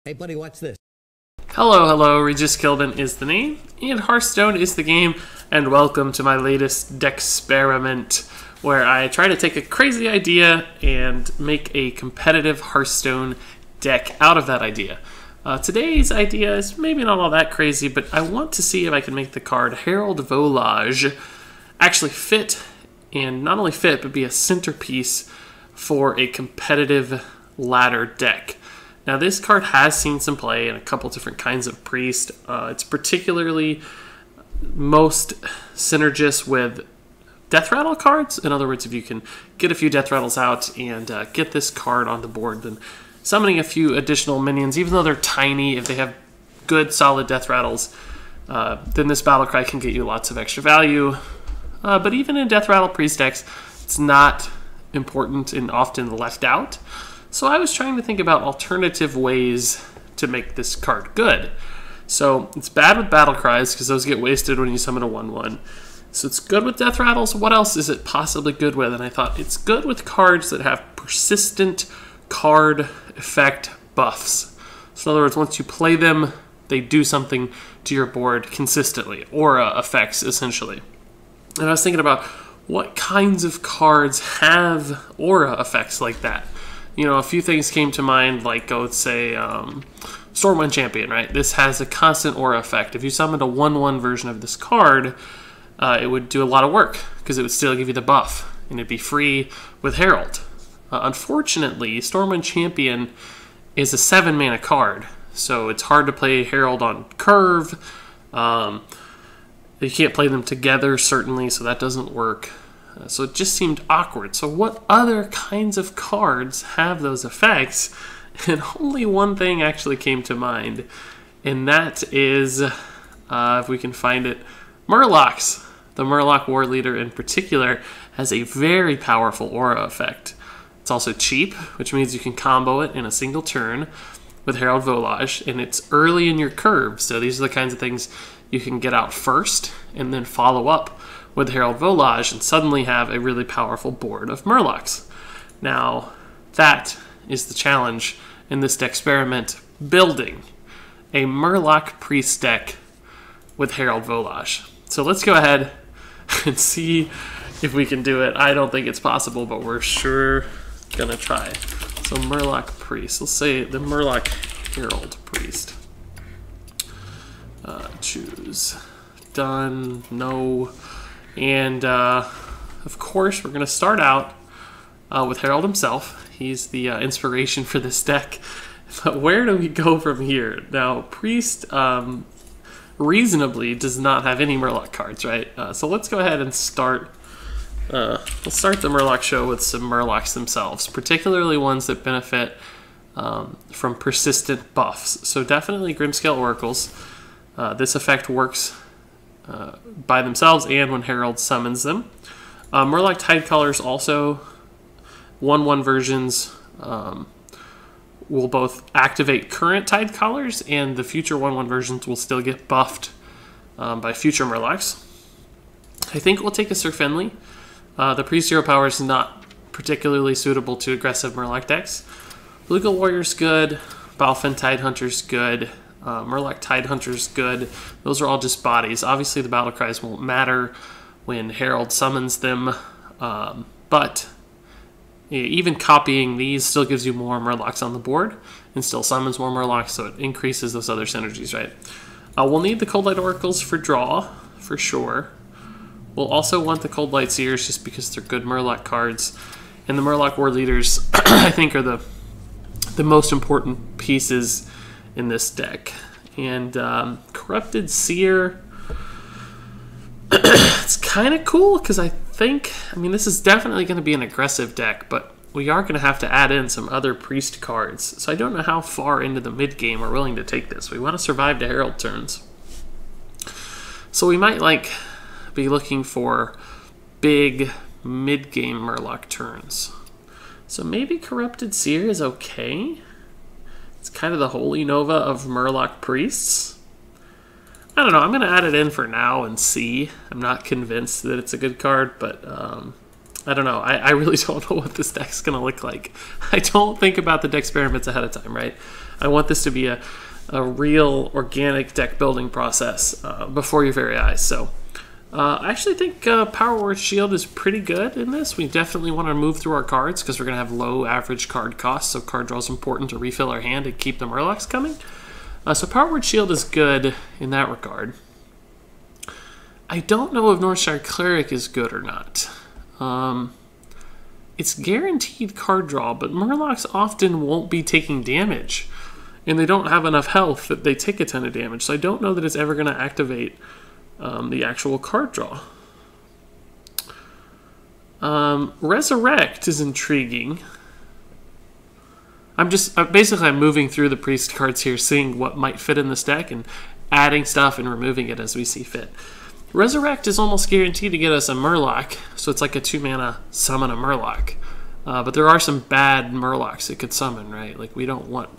Hey buddy, watch this. Hello, Regis Kilden is the name, and Hearthstone is the game, and welcome to my latest Decksperiment, where I try to take a crazy idea and make a competitive Hearthstone deck out of that idea. Today's idea is maybe not all that crazy, but I want to see if I can make the card Herald Volajz actually fit, and not only fit, but be a centerpiece for a competitive ladder deck. Now, this card has seen some play in a couple different kinds of priest. It's particularly most synergist with death rattle cards. In other words, if you can get a few death rattles out and get this card on the board, then summoning a few additional minions, even though they're tiny, if they have good solid death rattles, then this battle cry can get you lots of extra value. But even in death rattle priest decks, it's not important and often left out. So I was trying to think about alternative ways to make this card good. So it's bad with battle cries because those get wasted when you summon a 1/1. So it's good with death rattles. What else is it possibly good with? And I thought it's good with cards that have persistent card effect buffs. So in other words, once you play them, they do something to your board consistently. Aura effects, essentially. And I was thinking about what kinds of cards have aura effects like that. You know, a few things came to mind, like, let's say, Stormwind Champion, right? This has a constant aura effect. If you summoned a 1/1 version of this card, it would do a lot of work, because it would still give you the buff, and it'd be free with Herald. Unfortunately, Stormwind Champion is a 7-mana card, so it's hard to play Herald on curve. You can't play them together, certainly, so that doesn't work. So it just seemed awkward. So what other kinds of cards have those effects? And only one thing actually came to mind, and that is, if we can find it, Murlocs. The Murloc War Leader in particular has a very powerful aura effect. It's also cheap, which means you can combo it in a single turn with Herald Volajz, and it's early in your curve. So these are the kinds of things you can get out first and then follow up with Herald Volajz and suddenly have a really powerful board of Murlocs. Now, that is the challenge in this Decksperiment, building a Murloc priest deck with Herald Volajz. So let's go ahead and see if we can do it. I don't think it's possible, but we're sure gonna try. So Murloc priest, let's say the Murloc Herald priest. Choose, done, no. And, of course, we're going to start out with Herald himself. He's the inspiration for this deck. But where do we go from here? Now, Priest reasonably does not have any Murloc cards, right? So let's go ahead and start. Let's start the Murloc show with some Murlocs themselves, particularly ones that benefit from persistent buffs. So definitely Grimscale Oracles. This effect works by themselves and when Herald summons them. Murloc Tidecolors also, 1/1 versions will both activate current Tidecolors, and the future 1/1 versions will still get buffed by future Murlocs. I think we'll take a Sir Finley. The Priest Hero power is not particularly suitable to aggressive Murloc decks. Bluegill Warrior's good. Balfin Tidehunter's good. Murloc Tidehunter's good. Those are all just bodies. Obviously, the battle cries won't matter when Herald summons them, but even copying these still gives you more Murlocs on the board and still summons more Murlocs, so it increases those other synergies, right? We'll need the Cold Light Oracles for draw, for sure. We'll also want the Cold Light Seers just because they're good Murloc cards. And the Murloc War Leaders, I think, are the most important pieces in this deck. And Corrupted Seer, it's kind of cool because I mean, this is definitely going to be an aggressive deck, but we are going to have to add in some other priest cards. So I don't know how far into the mid game we're willing to take this. We want to survive to Herald turns. So we might be looking for big mid game Murloc turns. So maybe Corrupted Seer is okay. It's kind of the holy nova of Murloc priests. I don't know, I'm going to add it in for now and see. I'm not convinced that it's a good card, but I don't know. I really don't know what this deck's going to look like. I don't think about the deck experiments ahead of time, right? I want this to be a real organic deck building process before your very eyes. So I actually think Power Word Shield is pretty good in this. We definitely want to move through our cards because we're going to have low average card costs, so card draw is important to refill our hand and keep the Murlocs coming. So Power Word Shield is good in that regard. I don't know if Northshire Cleric is good or not. It's guaranteed card draw, but Murlocs often won't be taking damage, and they don't have enough health that they take a ton of damage, so I don't know that it's ever going to activate the actual card draw. Resurrect is intriguing. I'm moving through the priest cards here, seeing what might fit in this deck and adding stuff and removing it as we see fit. Resurrect is almost guaranteed to get us a Murloc, so it's like a 2-mana summon a Murloc. But there are some bad Murlocs it could summon, right? Like, we don't want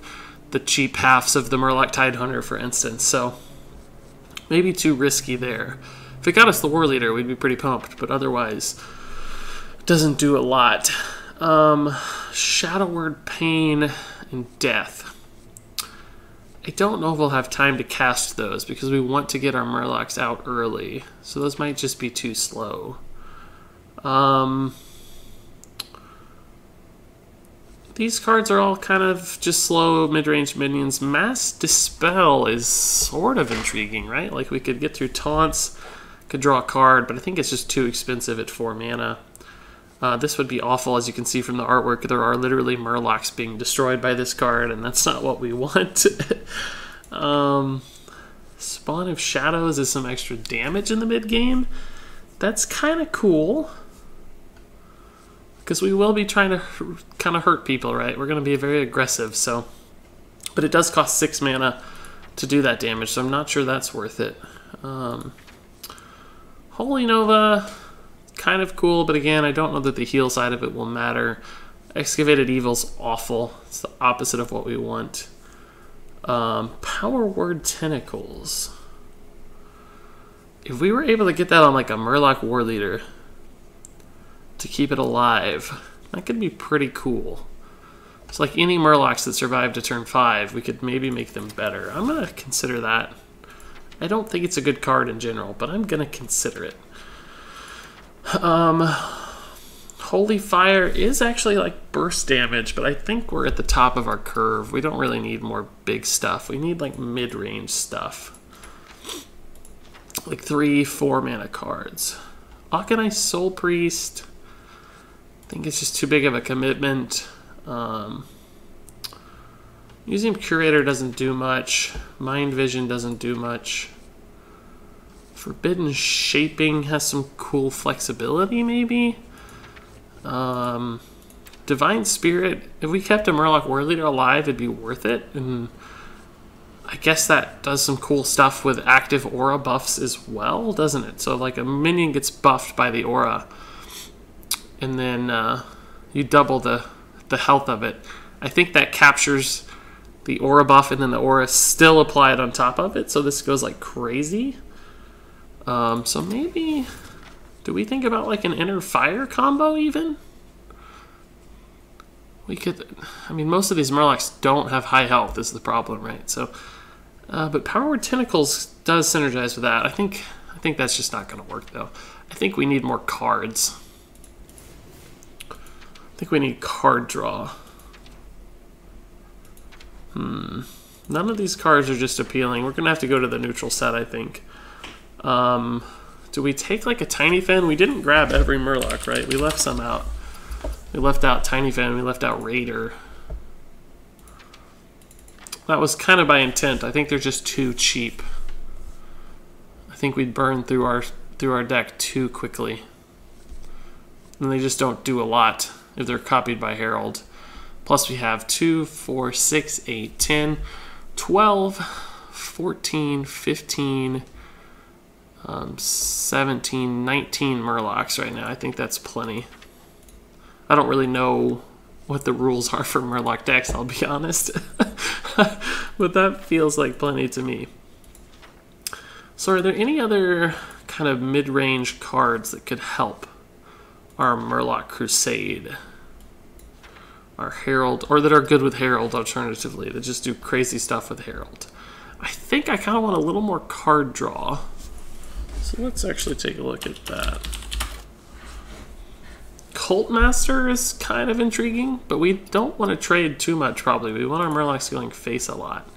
the cheap halves of the Murloc Tidehunter, for instance, so maybe too risky there. If it got us the War Leader, we'd be pretty pumped, but otherwise, it doesn't do a lot. Shadow Word, Pain, and Death. I don't know if we'll have time to cast those because we want to get our Murlocs out early. So those might just be too slow. These cards are all kind of just slow mid-range minions. Mass Dispel is sort of intriguing, right? Like we could get through taunts, could draw a card, but I think it's just too expensive at 4 mana. This would be awful, as you can see from the artwork. There are literally Murlocs being destroyed by this card, and that's not what we want. Spawn of Shadows is some extra damage in the mid-game. That's kind of cool, because we will be trying to kind of hurt people, right? We're going to be very aggressive, so. But it does cost 6 mana to do that damage, so I'm not sure that's worth it. Holy Nova, kind of cool, but again, I don't know that the heal side of it will matter. Excavated Evil's awful. It's the opposite of what we want. Power Word Tentacles. If we were able to get that on like a Murloc War Leader to keep it alive, that could be pretty cool. It's like any Murlocs that survive to turn 5, we could maybe make them better. I'm going to consider that. I don't think it's a good card in general, but I'm going to consider it. Holy Fire is actually like burst damage, but I think we're at the top of our curve. We don't really need more big stuff. We need like mid-range stuff. Like 3-4 mana cards. Akanai Soul Priest. I think it's just too big of a commitment. Museum Curator doesn't do much. Mind Vision doesn't do much. Forbidden Shaping has some cool flexibility, maybe. Divine Spirit, if we kept a Murloc War Leader alive, it'd be worth it. And I guess that does some cool stuff with active aura buffs as well, doesn't it? So like a minion gets buffed by the aura, and then you double the health of it. I think that captures the aura buff, and then the aura is still applied on top of it, so this goes like crazy. So maybe, do we think about like an Inner Fire combo even? We could, I mean, most of these Murlocs don't have high health is the problem, right? So, but Power Word Tentacles does synergize with that. I think that's just not going to work though. I think we need more cards. I think we need card draw. None of these cards are just appealing. We're going to have to go to the neutral set, I think. Do we take like a Tiny Fin? We didn't grab every Murloc, right? We left some out. We left out Tiny Fin, we left out Raider. That was kind of by intent. I think they're just too cheap. I think we'd burn through our deck too quickly. And they just don't do a lot if they're copied by Herald. Plus we have 2, 4, 6, 8, 10, 12, 14, 15, 17, 19 Murlocs right now. I think that's plenty. I don't really know what the rules are for Murloc decks, I'll be honest. But that feels like plenty to me. So are there any other kind of mid-range cards that could help our Murloc Crusade. Our Herald, or that are good with Herald alternatively, that just do crazy stuff with Herald. I think I kind of want a little more card draw. So let's actually take a look at that. Cult Master is kind of intriguing, but we don't want to trade too much probably. We want our Murlocs going face a lot.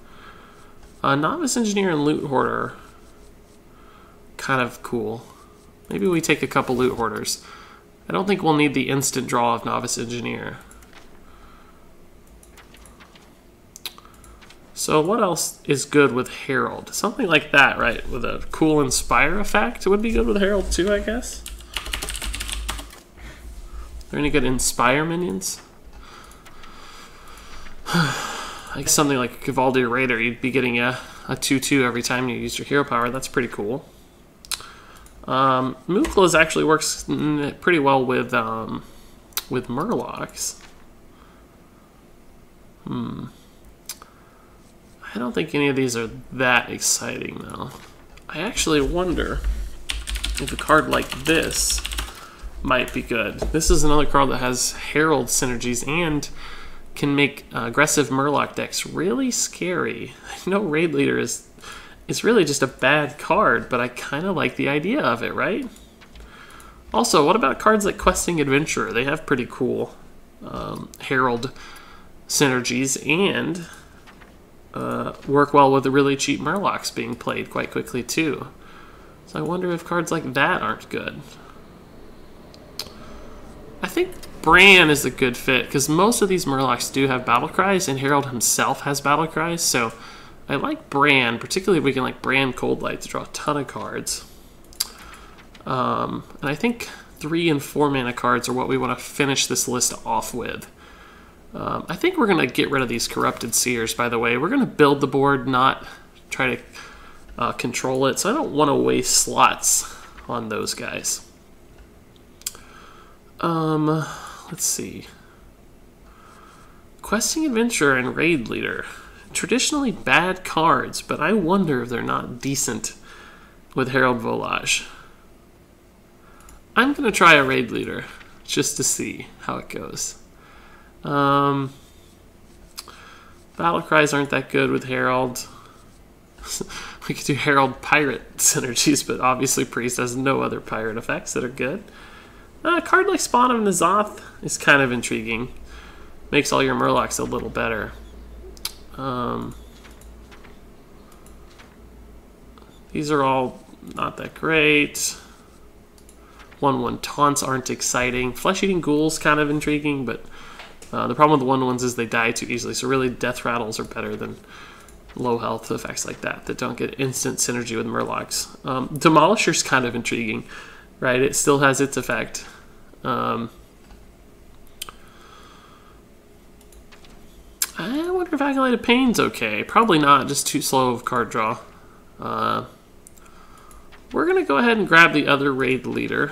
Novice Engineer and Loot Hoarder, kind of cool. Maybe we take a couple Loot Hoarders. I don't think we'll need the instant draw of Novice Engineer. So what else is good with Herald? Something like that, right? With a cool Inspire effect. It would be good with Herald too, I guess. Are there any good Inspire minions? Like something like a Cavaldier Raider, you'd be getting a 2/2 every time you use your hero power. That's pretty cool. Muklas actually works pretty well with Murlocs. I don't think any of these are that exciting, though. I actually wonder if a card like this might be good. This is another card that has Herald synergies and can make aggressive Murloc decks really scary. I know Raid Leader is really just a bad card, but I kind of like the idea of it, right? Also, what about cards like Questing Adventurer? They have pretty cool Herald synergies and work well with the really cheap Murlocs being played quite quickly too. So I wonder if cards like that aren't good. I think Bran is a good fit because most of these Murlocs do have battle cries and Herald himself has battle cries, so I like Bran, particularly if we can like Bran Cold Light to draw a ton of cards. And I think 3 and 4 mana cards are what we want to finish this list off with. I think we're going to get rid of these Corrupted Seers, by the way. We're going to build the board, not try to control it, so I don't want to waste slots on those guys. Let's see. Questing Adventurer and Raid Leader. Traditionally bad cards, but I wonder if they're not decent with Herald Volajz. I'm going to try a Raid Leader just to see how it goes. Battle cries aren't that good with Herald. We could do Herald Pirate synergies, but obviously Priest has no other pirate effects that are good. A card like Spawn of N'Zoth is kind of intriguing. Makes all your Murlocs a little better. These are all not that great. 1/1 taunts aren't exciting. Flesh-eating ghouls kind of intriguing, but the problem with the 1/1s is they die too easily. So really, death rattles are better than low health effects like that don't get instant synergy with Murlocs. Demolisher's kind of intriguing, right? It still has its effect. I wonder if Acolyte Pain's okay. Probably not, just too slow of card draw. We're going to go ahead and grab the other Raid Leader.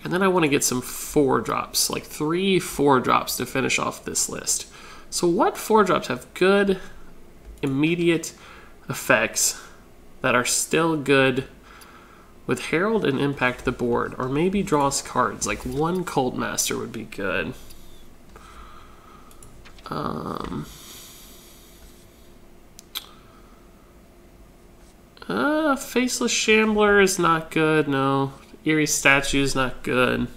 And then I want to get some 4-drops, like 3 4-drops to finish off this list. So what 4-drops have good, immediate effects that are still good with Herald and impact the board? Or maybe draws cards, like 1 Cult Master would be good. Faceless Shambler is not good, no. Eerie Statue is not good.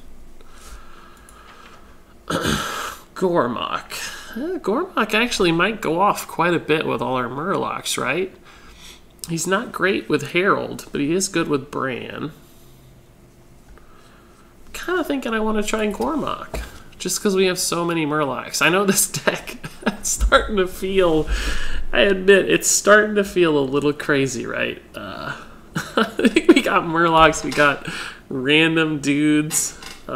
Gormok. Gormok actually might go off quite a bit with all our Murlocs, right? He's not great with Herald, but he is good with Bran. Kind of thinking I want to try Gormok, just because we have so many Murlocs. I know this deck is starting to feel, I admit, it's starting to feel a little crazy, right? I think we got Murlocs, we got random dudes. We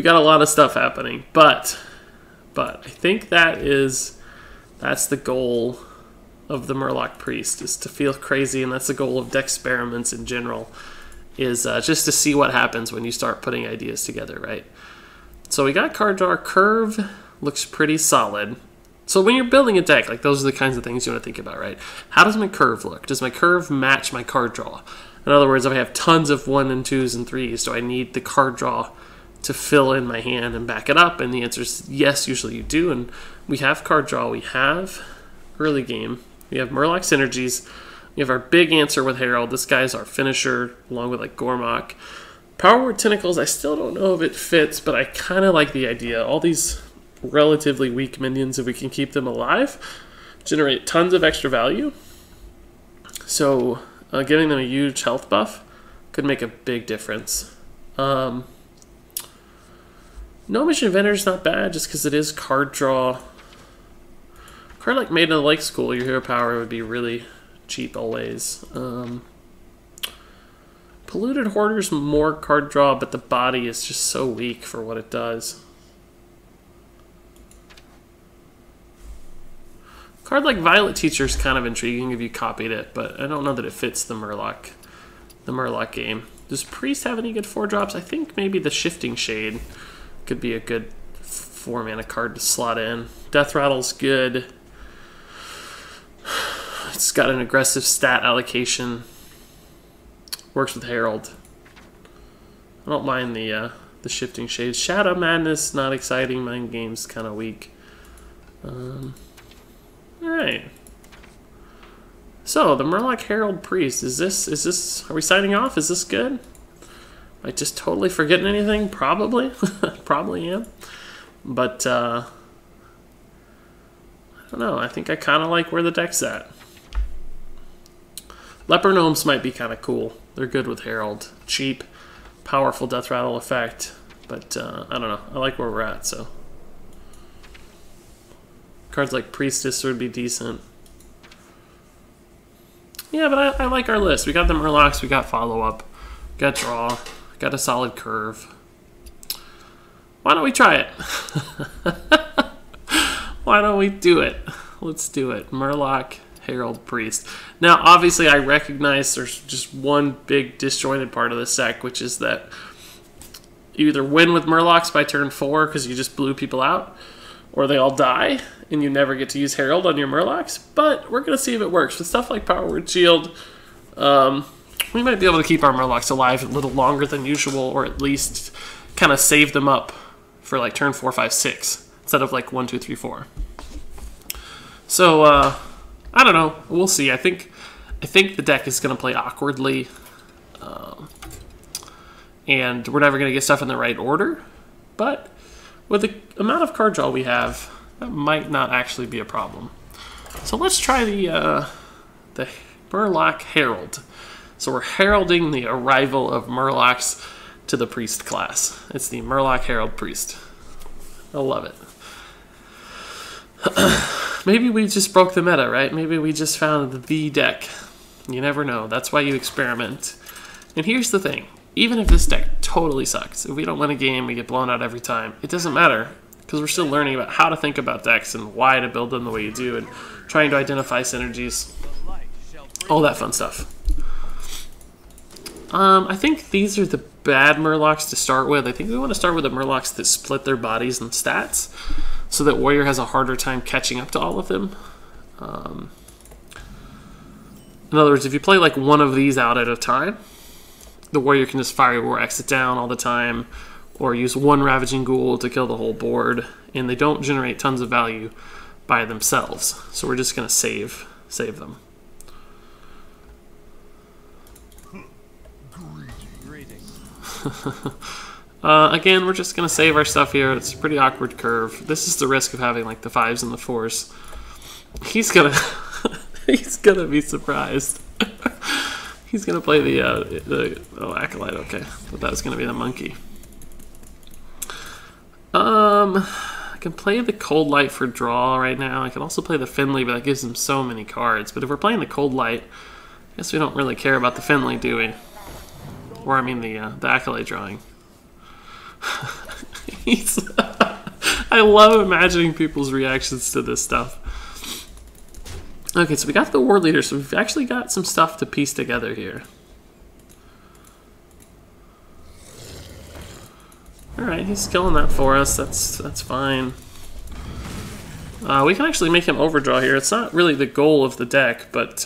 got a lot of stuff happening, but I think that's the goal of the Murloc Priest, is to feel crazy, and that's the goal of Decksperiments in general, is just to see what happens when you start putting ideas together, right? So we got card draw. Curve looks pretty solid. So when you're building a deck, like those are the kinds of things you want to think about, right? How does my curve look? Does my curve match my card draw? In other words, if I have tons of 1 and 2s and 3s, do I need the card draw to fill in my hand and back it up? And the answer is yes, usually you do. And we have card draw, we have early game, we have Murloc synergies, we have our big answer with Herald. This guy's our finisher, along with like Gormok. Power Word Tentacles, I still don't know if it fits, but I kind of like the idea. All these relatively weak minions, if we can keep them alive, generate tons of extra value. So giving them a huge health buff could make a big difference. No Mission Inventor is not bad, just because it is card draw. Card like Maiden of the Lake School, your hero power would be really cheap always. Polluted Hoarder's more card draw, but the body is just so weak for what it does. Card like Violet Teacher is kind of intriguing if you copied it, but I don't know that it fits the Murloc game. Does Priest have any good 4-drops? I think maybe the Shifting Shade could be a good 4-mana card to slot in. Death Rattle's good. It's got an aggressive stat allocation. Works with Herald. I don't mind the Shifting Shade. Shadow Madness, not exciting. Mind Game's kind of weak. Alright. So, the Murloc Herald Priest. Is this, are we signing off? Is this good? Am I just totally forgetting anything? Probably. Probably am. But, I don't know. I think I kind of like where the deck's at. Leper Gnomes might be kind of cool. They're good with Herald. Cheap, powerful Death Rattle effect. But, I don't know. I like where we're at, so. Cards like Priestess would be decent. Yeah, but I like our list. We got the Murlocs, we got follow-up, got draw, got a solid curve. Why don't we try it? Why don't we do it? Let's do it. Murloc, Herald, Priest. Now, obviously, I recognize there's just one big disjointed part of this deck, which is that you either win with Murlocs by turn 4 because you just blew people out, or they all die, and you never get to use Herald on your Murlocs. But we're going to see if it works. With stuff like Power Word Shield, we might be able to keep our Murlocs alive a little longer than usual, or at least kind of save them up for like turn 4, 5, 6, instead of like 1, 2, 3, 4. So, I don't know. We'll see. I think the deck is going to play awkwardly, and we're never going to get stuff in the right order. But with the amount of card draw we have, that might not actually be a problem. So let's try the Murloc Herald. So we're heralding the arrival of Murlocs to the Priest class. It's the Murloc Herald Priest. I love it. Maybe we just broke the meta, right? Maybe we just found the deck. You never know. That's why you experiment. And here's the thing. Even if this deck totally sucks, if we don't win a game, we get blown out every time, it doesn't matter, because we're still learning about how to think about decks and why to build them the way you do, and trying to identify synergies, all that fun stuff. I think these are the bad Murlocs to start with. I think we want to start with the Murlocs that split their bodies and stats, so that Warrior has a harder time catching up to all of them. In other words, if you play like one of these out at a time, the Warrior can just fire War Exit down all the time, or use one Ravaging Ghoul to kill the whole board, and they don't generate tons of value by themselves. So we're just going to save them. Again, we're just going to save our stuff here. It's a pretty awkward curve. This is the risk of having like the 5s and the 4s. He's gonna he's gonna be surprised. He's gonna play the Acolyte. Okay, but that was gonna be the monkey. I can play the Cold Light for draw right now. I can also play the Finley, but that gives him so many cards. But if we're playing the Cold Light, I guess we don't really care about the Finley, do we? Or I mean the Acolyte drawing. I love imagining people's reactions to this stuff. Okay, so we got the War Leader, so we've actually got some stuff to piece together here. Alright, he's killing that for us. That's fine. We can actually make him overdraw here. It's not really the goal of the deck, but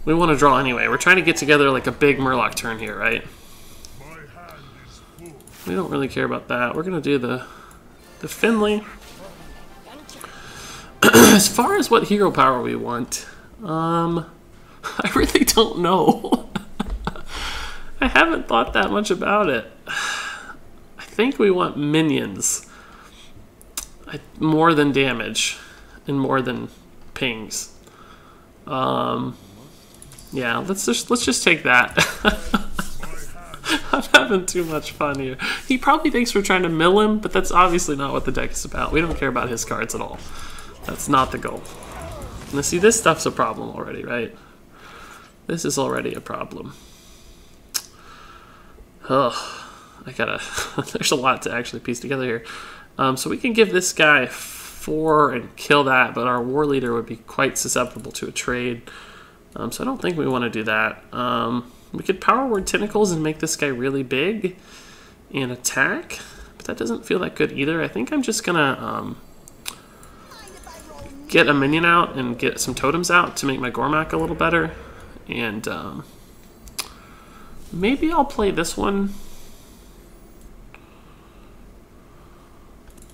we want to draw anyway. We're trying to get together like a big Murloc turn here, right? We don't really care about that. We're going to do the Finley. As far as what hero power we want, I really don't know. I haven't thought that much about it. I think we want minions. More than damage and more than pings. Yeah, let's just take that. I'm having too much fun here. He probably thinks we're trying to mill him, but that's obviously not what the deck is about. We don't care about his cards at all. That's not the goal. Now see, this stuff's a problem already, right? This is already a problem. Oh, I gotta... There's a lot to actually piece together here. So we can give this guy 4 and kill that, but our war leader would be quite susceptible to a trade. So I don't think we want to do that. We could power word tentacles and make this guy really big and attack, but that doesn't feel that good either. I think I'm just gonna get a minion out and get some totems out to make my Gormak a little better, and maybe I'll play this one.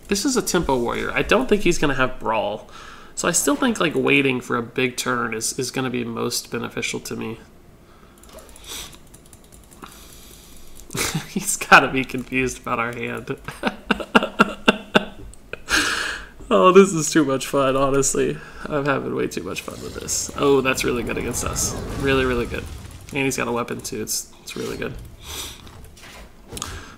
This is a tempo warrior. I don't think he's gonna have brawl, so I still think like waiting for a big turn is gonna be most beneficial to me. He's gotta be confused about our hand. Oh, this is too much fun, honestly. I'm having way too much fun with this. Oh, that's really good against us. Really, really good. And he's got a weapon too. It's really good.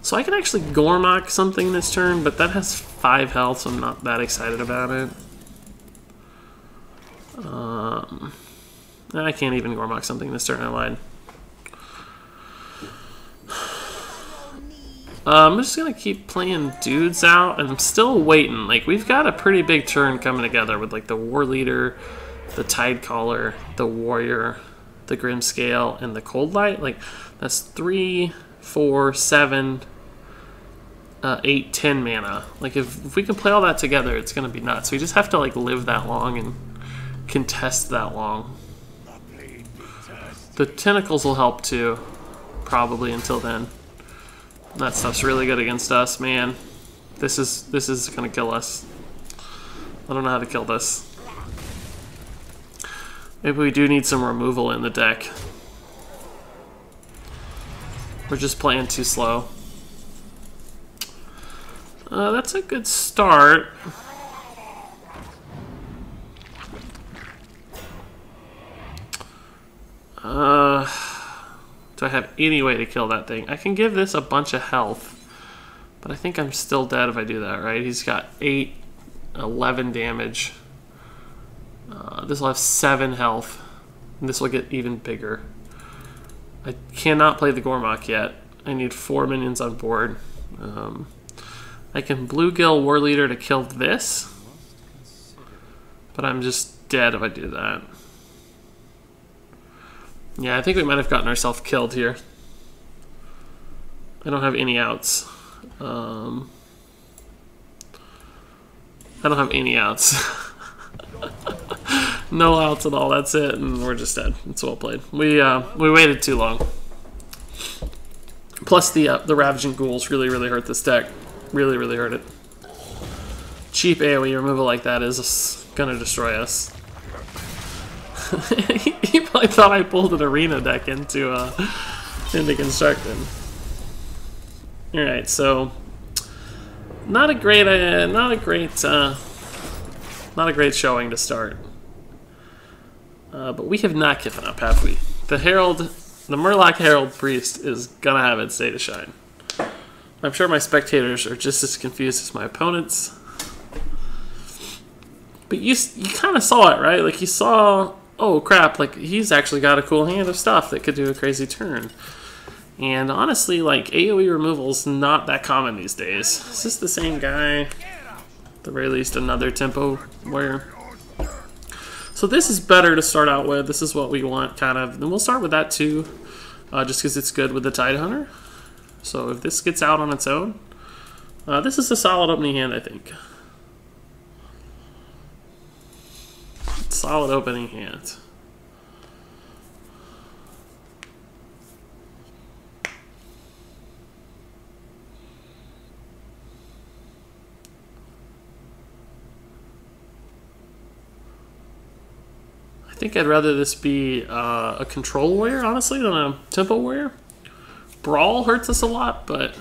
So I can actually Gormak something this turn, but that has 5 health, so I'm not that excited about it. I can't even Gormak something this turn, I lied. I'm just gonna keep playing dudes out, and I'm still waiting. Like, we've got a pretty big turn coming together with like the War Leader, the Tidecaller, the Warrior, the Grimscale, and the Cold Light. Like, that's 3, 4, 7, 8, 10 mana. Like, if we can play all that together, it's gonna be nuts. We just have to like live that long and contest that long. The tentacles will help too, probably until then. That stuff's really good against us, man. This is gonna kill us. I don't know how to kill this. Maybe we do need some removal in the deck. We're just playing too slow. That's a good start. Do I have any way to kill that thing? I can give this a bunch of health, but I think I'm still dead if I do that, right? He's got 8, 11 damage. This will have 7 health, and this will get even bigger. I cannot play the Gormak yet. I need 4 minions on board. I can Bluegill War Leader to kill this, but I'm just dead if I do that. Yeah, I think we might have gotten ourselves killed here. I don't have any outs. I don't have any outs. No outs at all. That's it, and we're just dead. It's well played. We waited too long. Plus the Ravaging Ghouls really hurt this deck. Really hurt it. Cheap AoE removal like that is gonna destroy us. He probably thought I pulled an arena deck into constructing. All right, so not a great showing to start. But we have not given up, have we? The Murloc Herald Priest is gonna have its day to shine. I'm sure my spectators are just as confused as my opponents. But you kind of saw it, right? Like, you saw, oh crap, like, he's actually got a cool hand of stuff that could do a crazy turn. And honestly, like, AoE removal's not that common these days. Is this the same guy? At the very least, another tempo warrior. So this is better to start out with. This is what we want, kind of. And we'll start with that too, just because it's good with the Tidehunter. So if this gets out on its own, this is a solid opening hand, I think. solid opening hand. I think I'd rather this be a control warrior, honestly, than a tempo warrior. Brawl hurts us a lot, but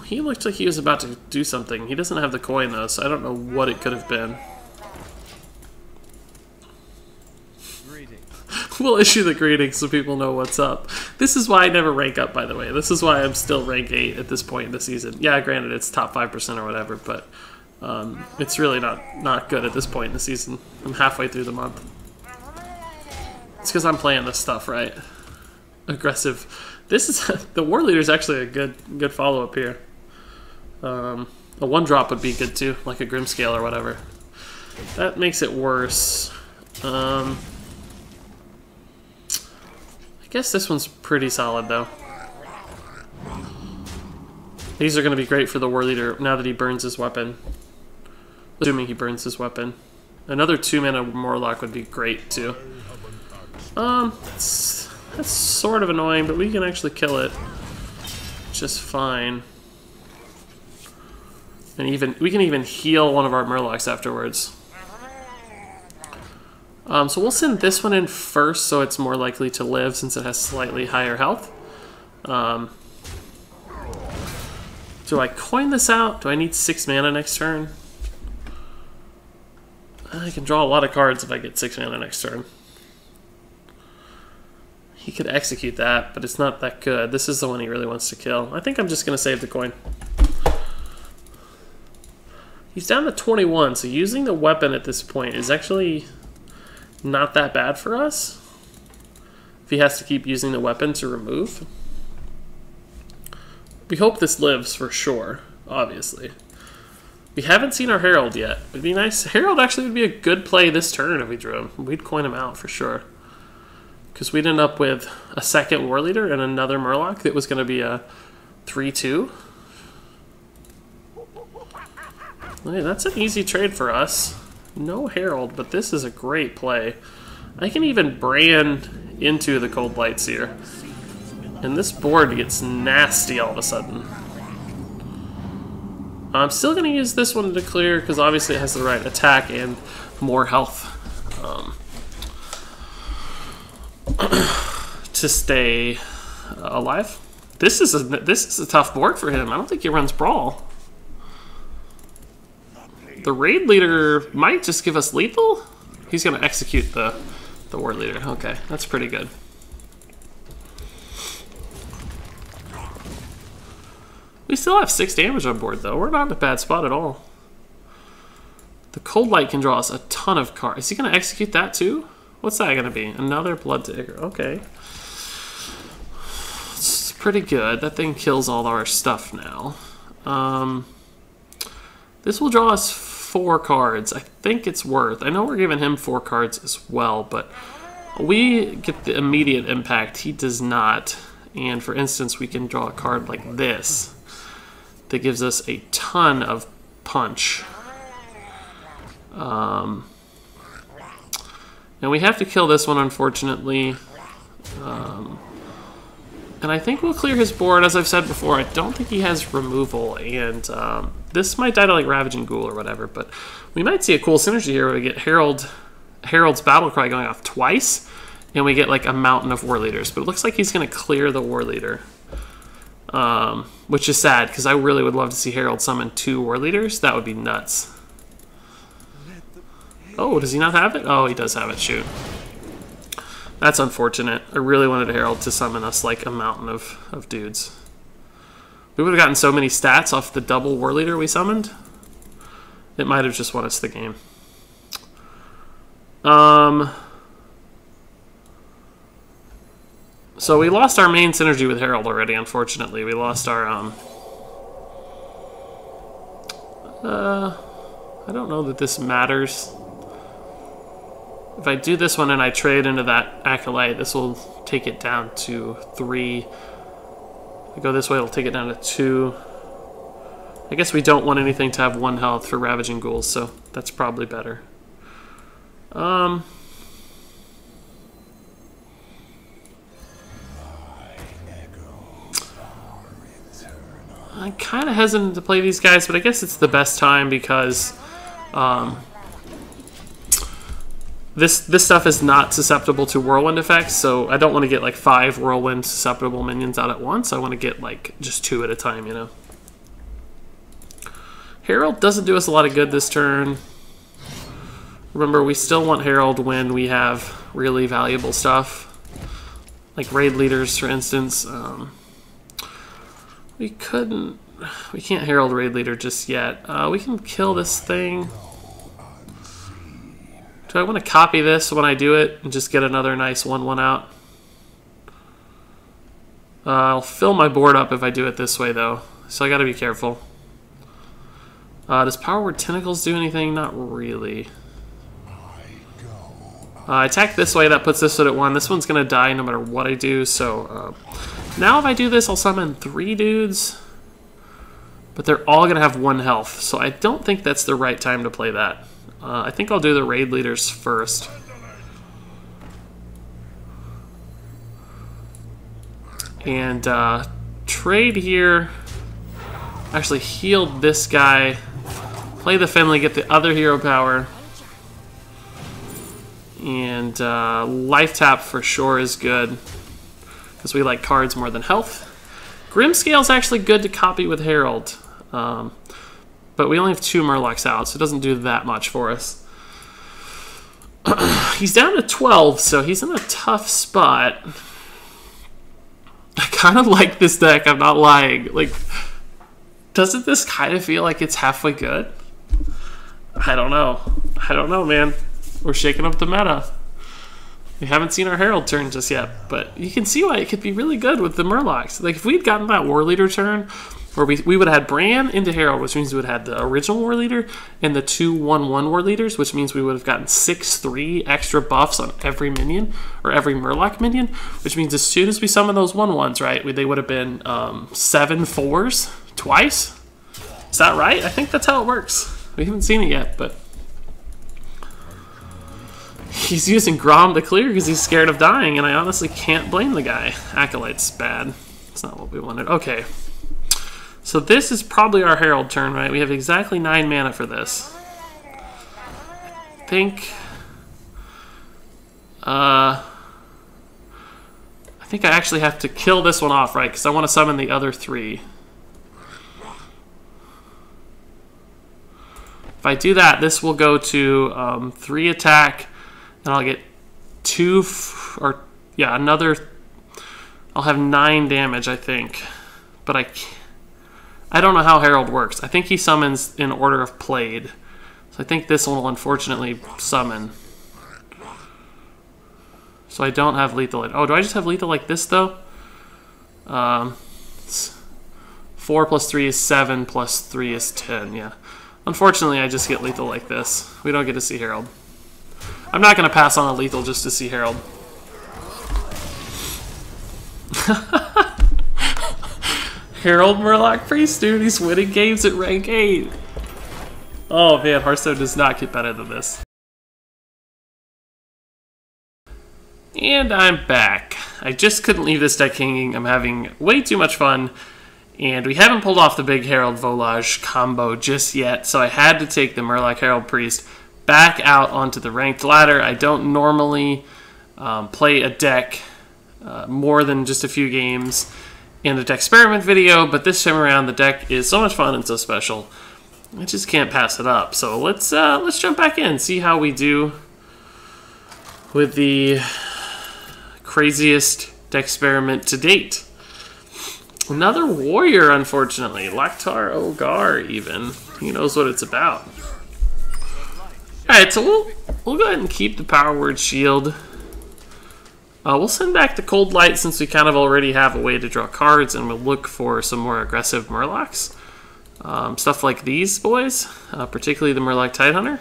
he looked like he was about to do something. He doesn't have the coin, though, so I don't know what it could have been. We'll issue the greetings so people know what's up. This is why I never rank up, by the way. This is why I'm still rank 8 at this point in the season. Yeah, granted, it's top 5% or whatever, but it's really not good at this point in the season. I'm halfway through the month. It's because I'm playing this stuff, right? Aggressive. This is the war leader is actually a good follow up here. A 1-drop would be good too, like a Grimscale or whatever. That makes it worse. I guess this one's pretty solid though. These are going to be great for the war leader now that he burns his weapon. Assuming he burns his weapon. Another 2-mana Murloc would be great too. That's sort of annoying, but we can actually kill it just fine. And we can even heal one of our Murlocs afterwards. So we'll send this one in first, so it's more likely to live since it has slightly higher health. Do I coin this out? Do I need 6 mana next turn? I can draw a lot of cards if I get 6 mana next turn. He could execute that, but it's not that good. This is the one he really wants to kill. I think I'm just going to save the coin. He's down to 21, so using the weapon at this point is actually not that bad for us. If he has to keep using the weapon to remove. We hope this lives for sure, obviously. We haven't seen our Herald yet. It'd be nice. Herald actually would be a good play this turn if we drew him. We'd coin him out for sure. Because we'd end up with a second war leader and another Murloc that was going to be a 3-2. Hey, that's an easy trade for us. No Herald, but this is a great play. I can even brand into the Cold Lights here. And this board gets nasty all of a sudden. I'm still going to use this one to clear because obviously it has the right attack and more health to stay alive. This is a tough board for him. I don't think he runs Brawl. The raid leader might just give us lethal. He's going to execute the war leader. Okay, that's pretty good. We still have 6 damage on board, though. We're not in a bad spot at all. The Cold Light can draw us a ton of cards. Is he going to execute that, too? What's that going to be? Another Blood Dagger. Okay. It's pretty good. That thing kills all our stuff now. This will draw us 4 cards. I think it's worth. I know we're giving him 4 cards as well, but we get the immediate impact. He does not. And, for instance, we can draw a card like this that gives us a ton of punch. And we have to kill this one, unfortunately. And I think we'll clear his board. As I've said before, I don't think he has removal. And this might die to like Ravaging Ghoul or whatever. But we might see a cool synergy here where we get Herald's Battlecry going off twice. And we get like a mountain of war leaders. But it looks like he's going to clear the war leader. Which is sad, because I really would love to see Herald summon 2 war leaders. That would be nuts. Oh, does he not have it? Oh, he does have it. Shoot. That's unfortunate. I really wanted Herald to summon us like a mountain of dudes. We would have gotten so many stats off the double war leader we summoned. It might have just won us the game. So we lost our main synergy with Herald already, unfortunately. We lost our, I don't know that this matters. If I do this one and I trade into that Acolyte, this will take it down to 3. If I go this way, it'll take it down to 2. I guess we don't want anything to have 1 health for Ravaging Ghouls, so that's probably better. I'm kind of hesitant to play these guys, but I guess it's the best time because this stuff is not susceptible to whirlwind effects, so I don't want to get like 5 whirlwind susceptible minions out at once. I want to get like just 2 at a time, you know. Herald doesn't do us a lot of good this turn. Remember, we still want Herald when we have really valuable stuff, like raid leaders, for instance. We can't Herald raid leader just yet. We can kill this thing. Do I want to copy this when I do it and just get another nice 1/1 out? I'll fill my board up if I do it this way, though, so I gotta be careful. Does Power Word Tentacles do anything? Not really. I attack this way, that puts this one at 1. This one's going to die no matter what I do, so... now if I do this, I'll summon 3 dudes. But they're all going to have 1 health, so I don't think that's the right time to play that. I think I'll do the raid leaders first. And trade here. Actually healed this guy. Play the Finley, get the other hero power. And life tap for sure is good, because we like cards more than health. Grimscale's actually good to copy with Herald, but we only have 2 Murlocs out, so it doesn't do that much for us. He's down to 12, so he's in a tough spot. I kind of like this deck, I'm not lying. Like, doesn't this kind of feel like it's halfway good? I don't know. I don't know, man. We're shaking up the meta. We haven't seen our Herald turn just yet, but you can see why it could be really good with the Murlocs. Like, if we'd gotten that War Leader turn, where we would have had Bran into Herald, which means we would have had the original War Leader, and the 2 1/1 War Leaders, which means we would have gotten 6/3 extra buffs on every minion, or every Murloc minion, which means as soon as we summon those 1/1s, right, they would have been 7 4s twice? Is that right? I think that's how it works. We haven't seen it yet, but... he's using Grom to clear because he's scared of dying, and I honestly can't blame the guy. Acolyte's bad. It's not what we wanted. Okay. So this is probably our Herald turn, right? We have exactly 9 mana for this. I think I actually have to kill this one off, right? Because I want to summon the other 3. If I do that, this will go to 3 attack, and I'll get 2, another. I'll have 9 damage, I think, but I don't know how Herald works. I think he summons in order of played, so I think this one will unfortunately summon. So I don't have lethal. Oh, do I just have lethal like this though? 4 + 3 is 7, + 3 is 10. Yeah. Unfortunately, I just get lethal like this. We don't get to see Herald. I'm not going to pass on a lethal just to see Herald. Herald Murloc Priest, dude. He's winning games at rank 8. Oh man, Hearthstone does not get better than this. And I'm back. I just couldn't leave this deck hanging. I'm having way too much fun. And we haven't pulled off the big Herald Volajz combo just yet, so I had to take the Murloc Herald Priest back out onto the ranked ladder. I don't normally play a deck more than just a few games in a Decksperiment video, but this time around the deck is so much fun and so special, I just can't pass it up. So let's jump back in, see how we do with the craziest Decksperiment to date. Another warrior, unfortunately. Laktar Ogar, even. He knows what it's about. Alright, so we'll go ahead and keep the Power Word Shield. We'll send back the Cold Light since we kind of already have a way to draw cards, and we'll look for some more aggressive Murlocs. Stuff like these boys, particularly the Murloc Tidehunter.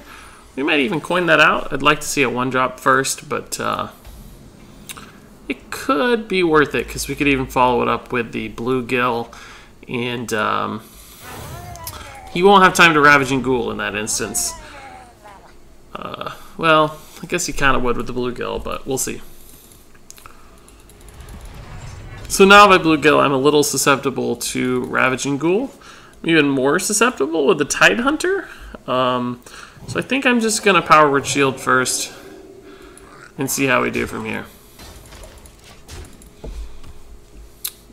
We might even coin that out. I'd like to see a 1-drop first, but it could be worth it because we could even follow it up with the Bluegill and He won't have time to Ravaging Ghoul in that instance. Well, I guess he kind of would with the Bluegill, but we'll see. So now by Bluegill, I'm a little susceptible to Ravaging Ghoul. I'm even more susceptible with the Tidehunter. So I think I'm just going to Power Word Shield first and see how we do from here.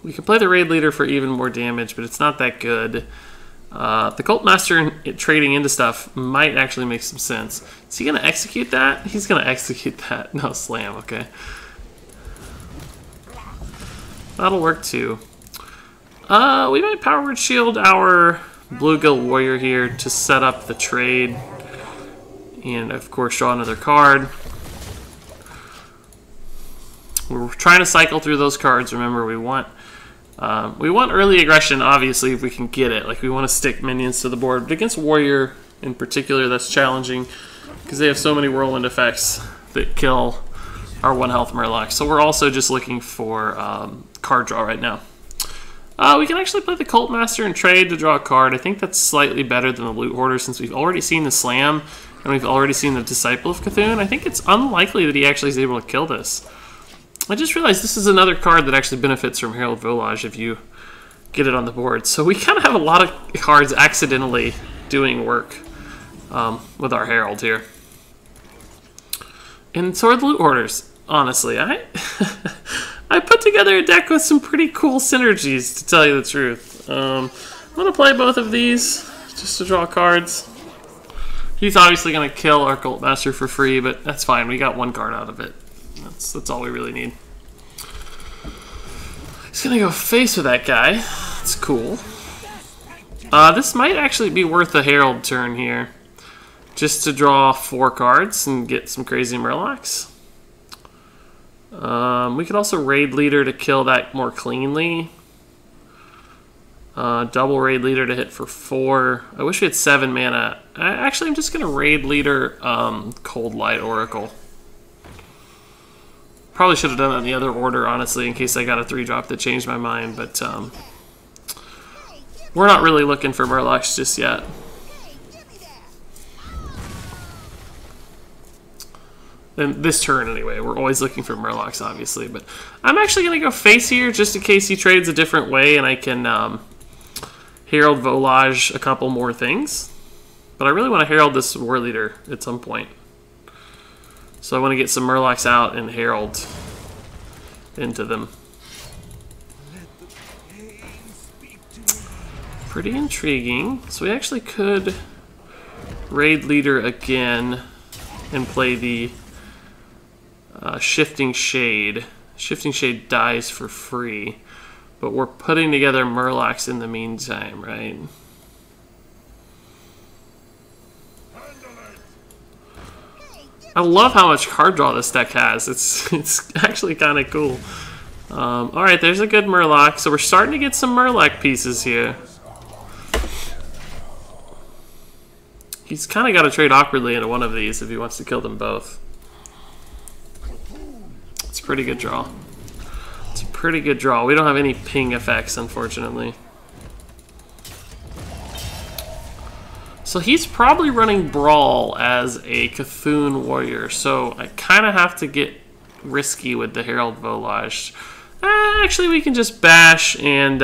We can play the Raid Leader for even more damage, but it's not that good. The Cult Master trading into stuff might actually make some sense. Is he going to execute that? He's going to execute that. No, slam, okay. That'll work too. We might Power Word Shield our Bluegill Warrior here to set up the trade. And of course draw another card. We're trying to cycle through those cards. Remember, we want early aggression, obviously, if we can get it. Like, we want to stick minions to the board. But against Warrior, in particular, that's challenging because they have so many whirlwind effects that kill our 1 health Murloc. So we're also just looking for card draw right now. We can actually play the Cult Master and trade to draw a card. I think that's slightly better than the Loot Hoarder since we've already seen the Slam and we've already seen the Disciple of Cthulhu. I think it's unlikely that he actually is able to kill this. I just realized this is another card that actually benefits from Herald Volajz if you get it on the board. So we kind of have a lot of cards accidentally doing work with our Herald here. And so are the Loot Hoarders, honestly. I put together a deck with some pretty cool synergies, to tell you the truth. I'm going to play both of these just to draw cards. He's obviously going to kill our Cult Master for free, but that's fine. We got 1 card out of it. That's all we really need. He's going to go face with that guy. That's cool. This might actually be worth a Herald turn here. Just to draw 4 cards and get some crazy Murlocs. We could also Raid Leader to kill that more cleanly. Double Raid Leader to hit for 4. I wish we had 7 mana. Actually, I'm just going to Raid Leader Cold Light Oracle. Probably should have done that in the other order, honestly, in case I got a 3-drop that changed my mind, but we're not really looking for Murlocs just yet. And this turn, anyway. We're always looking for Murlocs, obviously, but I'm actually going to go face here just in case he trades a different way and I can Herald Volajz a couple more things. But I really want to Herald this War Leader at some point. So I want to get some Murlocs out and Herald into them. Pretty intriguing. So we actually could Raid Leader again and play the Shifting Shade. Shifting Shade dies for free, but we're putting together Murlocs in the meantime, right? I love how much card draw this deck has. It's actually kind of cool. Alright, there's a good Murloc. So we're starting to get some Murloc pieces here. He's kind of got to trade awkwardly into one of these if he wants to kill them both. It's a pretty good draw. It's a pretty good draw. We don't have any ping effects, unfortunately. So he's probably running Brawl as a Cthulhu Warrior, so I kind of have to get risky with the Herald Volajz. Actually, we can just bash and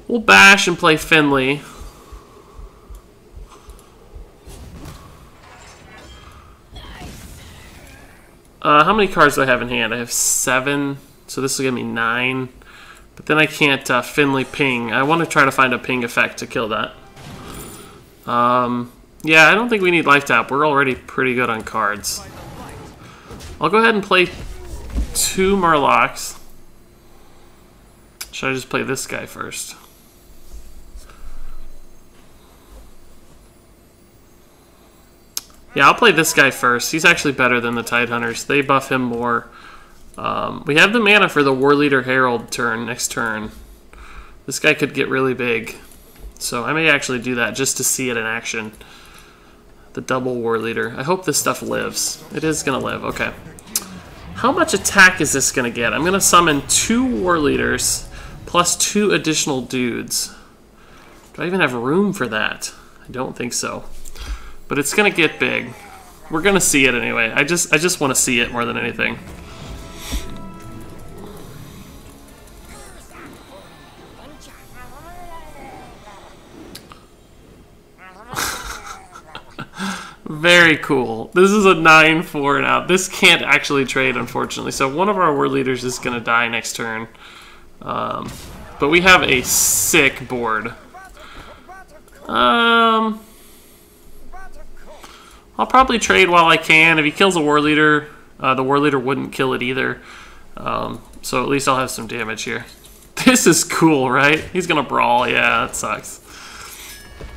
we'll bash and play Finley. How many cards do I have in hand? I have 7, so this will give me 9. But then I can't Finley ping. I want to try to find a ping effect to kill that. Yeah, I don't think we need life tap. We're already pretty good on cards. I'll go ahead and play 2 Murlocs. Should I just play this guy first? Yeah, I'll play this guy first. He's actually better than the Tidehunters. They buff him more. We have the mana for the War Leader Herald turn next turn. This guy could get really big. So I may actually do that just to see it in action. The double War Leader. I hope this stuff lives. It is going to live. Okay. How much attack is this going to get? I'm going to summon 2 War Leaders plus 2 additional dudes. Do I even have room for that? I don't think so. But it's gonna get big. We're gonna see it anyway. I just want to see it more than anything. Very cool. This is a 9-4 now. This can't actually trade, unfortunately. So one of our war leaders is going to die next turn. But we have a sick board. I'll probably trade while I can. If he kills a war leader, the war leader wouldn't kill it either. So at least I'll have some damage here. This is cool, right? He's going to brawl. Yeah, that sucks.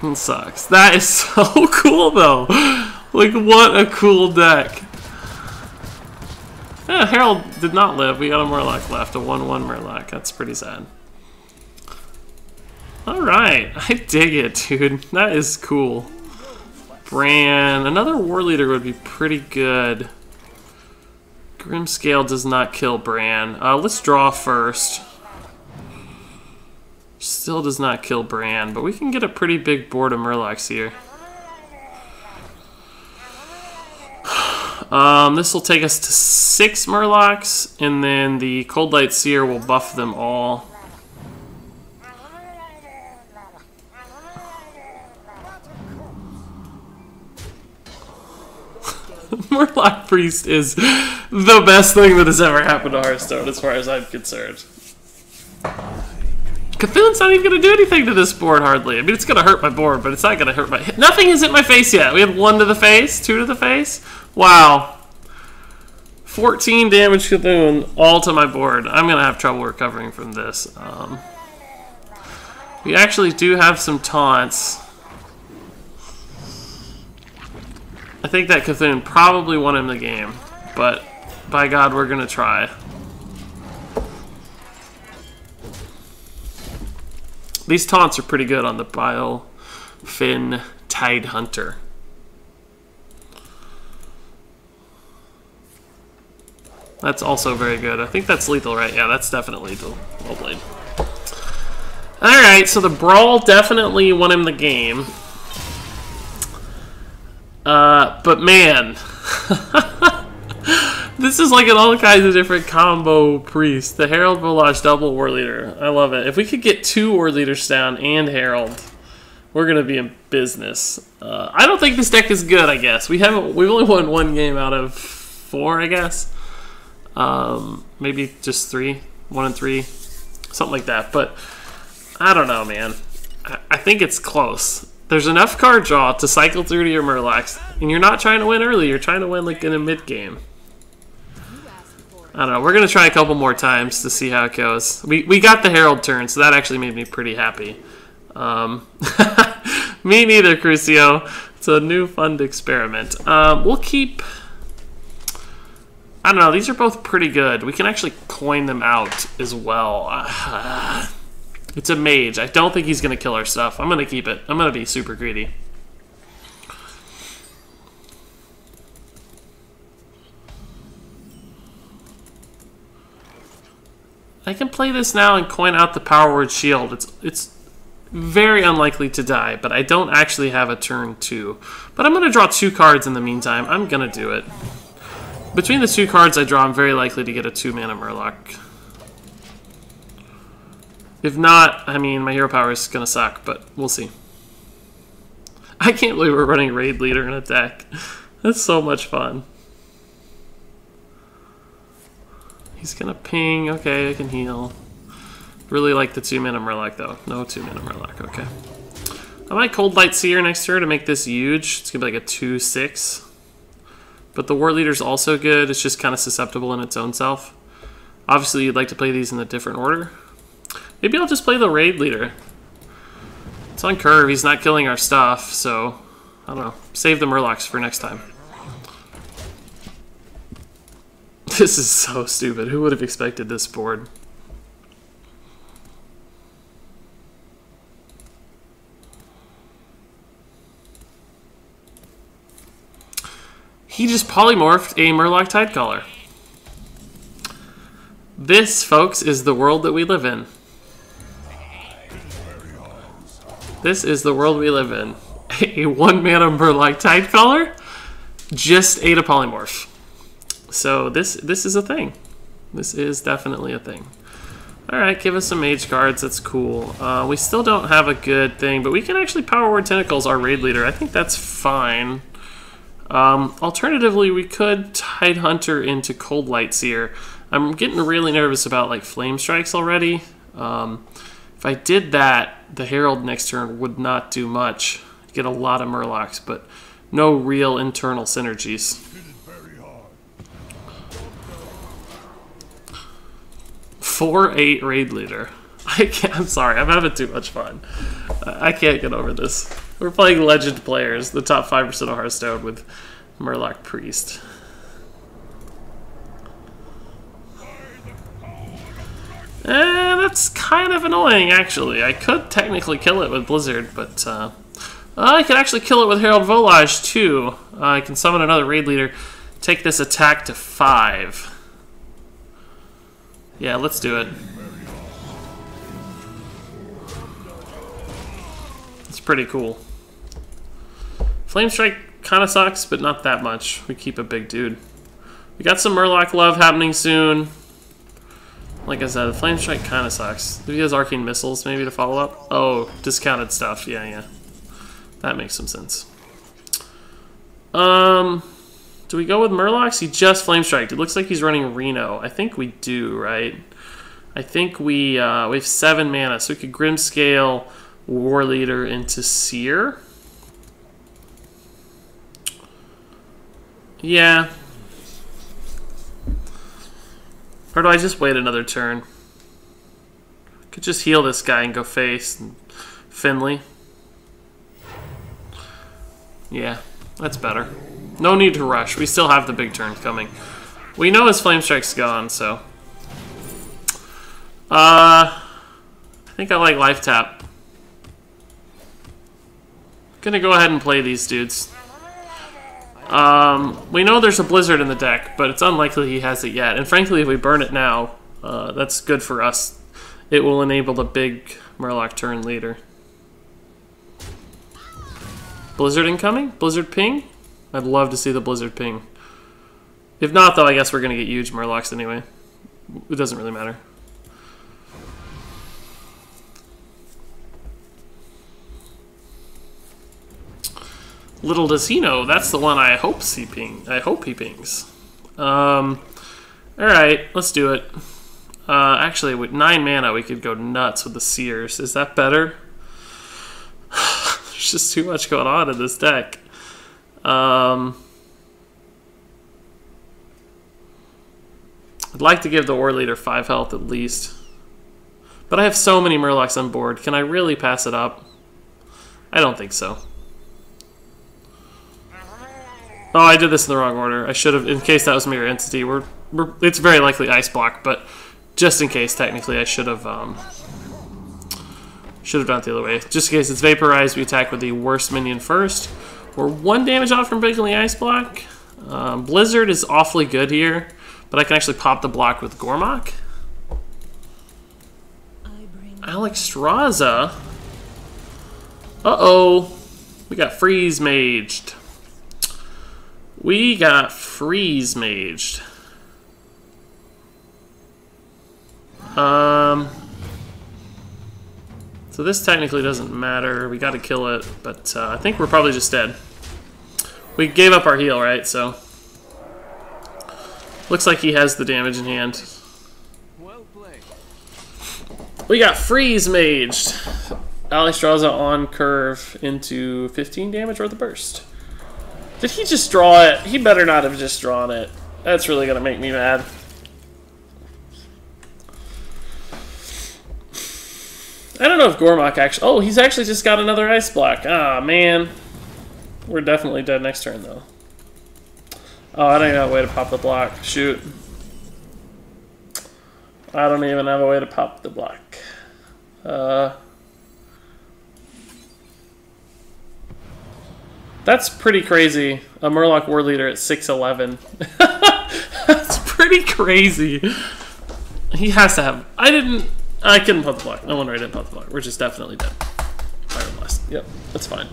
It sucks. That is so cool, though. Like, what a cool deck. Yeah, Herald did not live. We got a Murloc left, a 1/1 Murloc. That's pretty sad. Alright, I dig it, dude. That is cool. Bran. Another war leader would be pretty good. Grimscale does not kill Bran. Let's draw first. Still does not kill Bran, but we can get a pretty big board of Murlocs here. This will take us to 6 Murlocs, and then the Cold Light Seer will buff them all. Murloc Priest is the best thing that has ever happened to Hearthstone, as far as I'm concerned. Cthulhu's not even going to do anything to this board, hardly. I mean, it's going to hurt my board, but it's not going to hurt my... Nothing has hit my face yet. We have 1 to the face, 2 to the face. Wow. 14 damage Cthulhu, all to my board. I'm going to have trouble recovering from this. We actually do have some taunts. I think that Cthulhu probably won him the game, but by God, we're going to try. These taunts are pretty good on the Bile Fin Tide Hunter. That's also very good. I think that's lethal, right? Yeah, that's definitely lethal. Well played. Alright, so the Brawl definitely won him the game. But man, this is like an all kinds of different combo priest. The Herald Volajz double war leader. I love it. If we could get 2 war leaders down and Herald, we're gonna be in business. I don't think this deck is good. I guess we've only won 1 game out of 4. I guess maybe just 3, 1 and 3, something like that. But I don't know, man. I think it's close. There's enough card draw to cycle through to your Murlocs, and you're not trying to win early. You're trying to win like in a mid game. I don't know. We're gonna try a couple more times to see how it goes. We got the Herald turn, so that actually made me pretty happy. Me neither, Crucio. It's a new fun experiment. We'll keep... I don't know. These are both pretty good. We can actually coin them out as well. It's a mage. I don't think he's going to kill our stuff. I'm going to keep it. I'm going to be super greedy. I can play this now and coin out the Power Word Shield. It's very unlikely to die, but I don't actually have a turn 2. But I'm going to draw 2 cards in the meantime. I'm going to do it. Between the 2 cards I draw, I'm very likely to get a 2-mana Murloc. If not, I mean, my hero power is going to suck, but we'll see. I can't believe we're running Raid Leader in a deck. That's so much fun. He's going to ping. Okay, I can heal. Really like the 2-mana Murloc, though. No 2-mana Murloc, okay. I might Cold Light Seer next turn to make this huge. It's going to be like a 2/6. But the War Leader's also good. It's just kind of susceptible in its own self. Obviously, you'd like to play these in a different order. Maybe I'll just play the Raid Leader. It's on curve. He's not killing our stuff, so I don't know. Save the Murlocs for next time. This is so stupid. Who would have expected this board? He just polymorphed a Murloc Tidecaller. This, folks, is the world that we live in. This is the world we live in. A 1-mana Murloc Tidecaller just ate a polymorph. So this is a thing. This is definitely a thing. Alright, give us some mage cards. That's cool. We still don't have a good thing, but we can actually Power Word Tentacles our raid leader. I think that's fine. Alternatively, we could Tide Hunter into Cold Light Seer. I'm getting really nervous about like Flame Strikes already. If I did that, the Herald next turn would not do much. Get a lot of Murlocs, but no real internal synergies. 4-8 raid leader. I'm sorry, I'm having too much fun. I can't get over this. We're playing legend players, the top 5% of Hearthstone with Murloc Priest. That's kind of annoying, actually. I could technically kill it with Blizzard, but I could actually kill it with Herald Volajz, too. I can summon another raid leader, take this attack to 5. Yeah, let's do it. It's pretty cool. Flame Strike kind of sucks, but not that much. We keep a big dude. We got some Murloc love happening soon. Like I said, Flame Strike kind of sucks. If he has Arcane Missiles, maybe to follow up. Oh, discounted stuff. Yeah. That makes some sense. Do we go with Murlocs? He just Flame Striked. It looks like he's running Reno. I think we do, right? I think we have 7 mana, so we could Grimscale War Leader into Seer. Yeah. Or do I just wait another turn? Could just heal this guy and go face. And Finley. Yeah, that's better. No need to rush. We still have the big turn coming. We know his Flame Strike's gone, so... I think I like Life Tap. Gonna go ahead and play these dudes. We know there's a Blizzard in the deck, but it's unlikely he has it yet. And frankly, if we burn it now, that's good for us. It will enable the big Murloc turn later. Blizzard incoming? Blizzard ping? I'd love to see the Blizzard ping. If not, though, I guess we're going to get huge Murlocs anyway. It doesn't really matter. Little does he know, that's the one I hope he pings. Alright, let's do it. Actually, with 9 mana, we could go nuts with the Seers. Is that better? There's just too much going on in this deck. I'd like to give the War Leader 5 health at least. But I have so many Murlocs on board. Can I really pass it up? I don't think so. Oh, I did this in the wrong order. I should have, in case that was Mirror Entity. It's very likely Ice Block, but just in case, technically, I should have done it the other way. Just in case it's Vaporized, we attack with the worst minion first. We're 1 damage off from breaking the Ice Block. Blizzard is awfully good here, but I can actually pop the block with Gormok. Alexstrasza. Uh-oh. We got Freeze Maged. So this technically doesn't matter. We gotta kill it, but I think we're probably just dead. We gave up our heal, right? So looks like he has the damage in hand. We got Freeze Maged. Alexstrasza on curve into 15 damage worth of burst. Did he just draw it? He better not have just drawn it. That's really gonna make me mad. I don't know if Gormok actually... Oh, he's actually just got another Ice Block. Ah, man. We're definitely dead next turn, though. Oh, I don't even have a way to pop the block. Shoot. I don't even have a way to pop the block. That's pretty crazy. A Murloc War Leader at 6'11". That's pretty crazy. He has to have... I couldn't pop the block. No wonder I didn't pop the block. We're just definitely dead. Fire Blast. Yep, that's fine.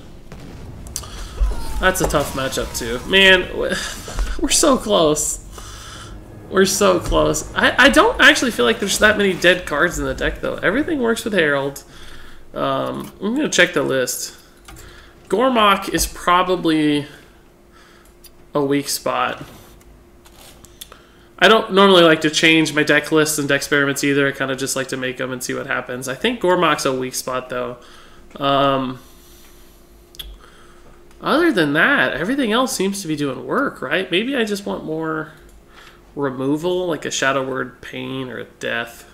That's a tough matchup too. Man, we're so close. We're so close. I don't actually feel like there's that many dead cards in the deck though. Everything works with Herald. I'm gonna check the list. Gormok is probably a weak spot. I don't normally like to change my deck lists and Decksperiments either. I kind of just like to make them and see what happens. I think Gormok's a weak spot though. Other than that, everything else seems to be doing work, right? Maybe I just want more removal, like a Shadow Word Pain or a Death.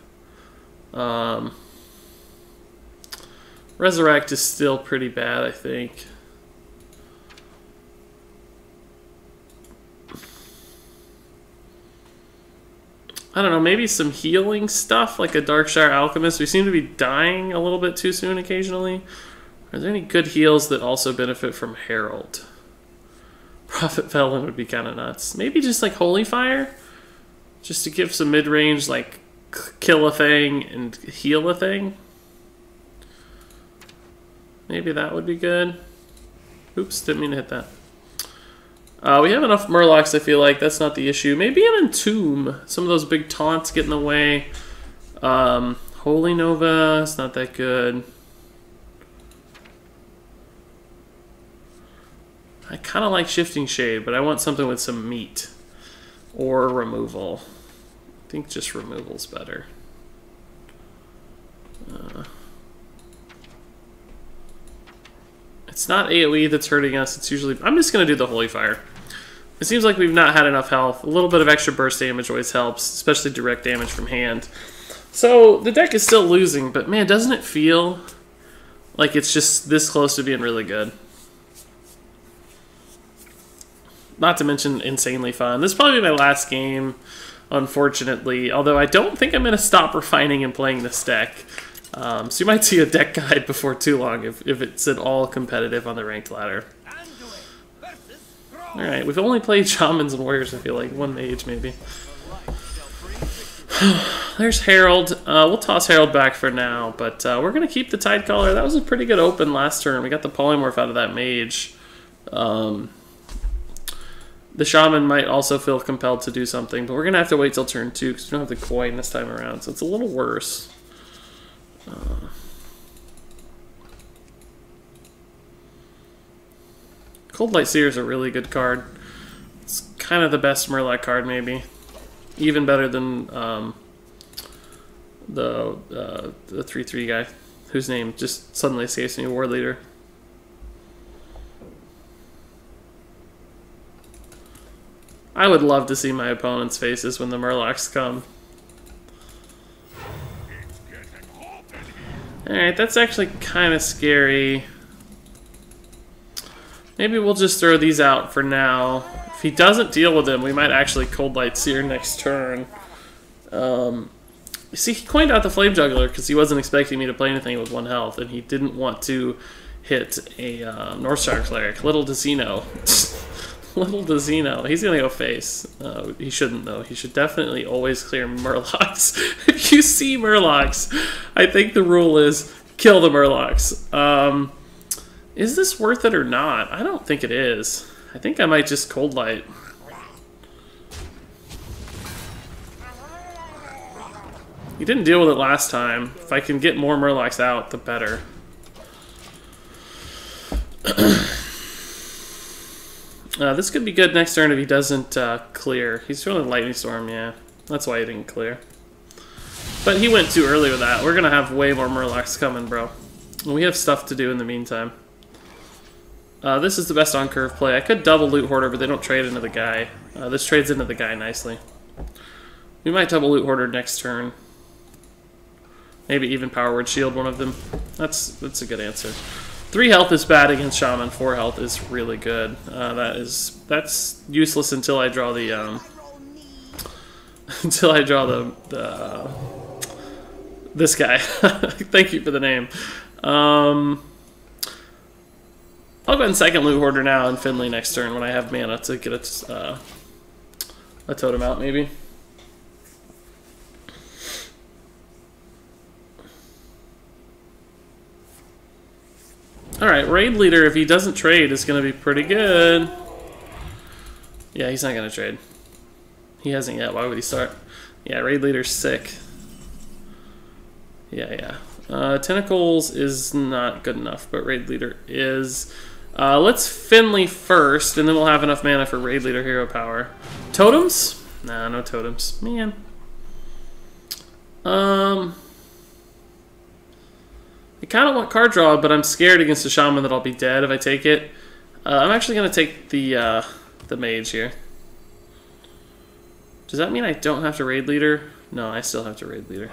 Resurrect is still pretty bad, I think. I don't know, maybe some healing stuff, like a Darkshire Alchemist. We seem to be dying a little bit too soon occasionally. Are there any good heals that also benefit from Herald? Prophet Felon would be kind of nuts. Maybe just like Holy Fire? Just to give some mid-range, like, kill a thing and heal a thing? Maybe that would be good. Oops, didn't mean to hit that. We have enough Murlocs, I feel like. That's not the issue. Maybe an Entomb. Some of those big taunts get in the way. Holy Nova, it's not that good. I kind of like Shifting Shade, but I want something with some meat. Or removal. I think just removal's better. It's not AoE that's hurting us. It's usually... I'm just going to do the Holy Fire. It seems like we've not had enough health. A little bit of extra burst damage always helps, especially direct damage from hand. So the deck is still losing, but man, doesn't it feel like it's just this close to being really good? Not to mention insanely fun. This will probably be my last game, unfortunately. Although I don't think I'm going to stop refining and playing this deck. So you might see a deck guide before too long if it's at all competitive on the ranked ladder. Alright, we've only played Shamans and Warriors, I feel like. One Mage, maybe. There's Herald. We'll toss Herald back for now, but we're going to keep the Tidecaller. That was a pretty good open last turn. We got the Polymorph out of that Mage. The Shaman might also feel compelled to do something, but we're going to have to wait till turn 2 because we don't have the coin this time around, so it's a little worse. Cold Light Seer is a really good card. It's kind of the best Murloc card, maybe. Even better than the 3/3 guy, whose name just suddenly escapes me, War Leader. I would love to see my opponent's faces when the Murlocs come. Alright, that's actually kind of scary. Maybe we'll just throw these out for now. If he doesn't deal with them, we might actually Cold Light Seer next turn. You see, he coined out the Flame Juggler because he wasn't expecting me to play anything with 1 health, and he didn't want to hit a Northshire Cleric. Little does he know. Little does he know. He's going to go face. He shouldn't, though. He should definitely always clear Murlocs. If you see Murlocs, I think the rule is kill the Murlocs. Is this worth it or not? I don't think it is. I think I might just Cold Light. He didn't deal with it last time. If I can get more Murlocs out, the better. This could be good next turn if he doesn't clear. He's throwing Lightning Storm, yeah. That's why he didn't clear. But he went too early with that. We're going to have way more Murlocs coming, bro. We have stuff to do in the meantime. This is the best on-curve play. I could double Loot Hoarder, but they don't trade into the guy. This trades into the guy nicely. We might double Loot Hoarder next turn. Maybe even Power Word Shield one of them. That's a good answer. 3 health is bad against Shaman. 4 health is really good. That's useless until I draw the this guy. Thank you for the name. I'll go ahead and second Loot Hoarder now and Finley next turn when I have mana to get a totem out, maybe. Alright. Raid Leader, if he doesn't trade, is going to be pretty good. Yeah, he's not going to trade. He hasn't yet. Why would he start? Yeah, Raid Leader's sick. Yeah. Tentacles is not good enough, but Raid Leader is. Let's Finley first, and then we'll have enough mana for Raid Leader hero power. Totems? Nah, no totems. Man. I kind of want card draw, but I'm scared against the Shaman that I'll be dead if I take it. I'm actually going to take the Mage here. Does that mean I don't have to Raid Leader? No, I still have to Raid Leader.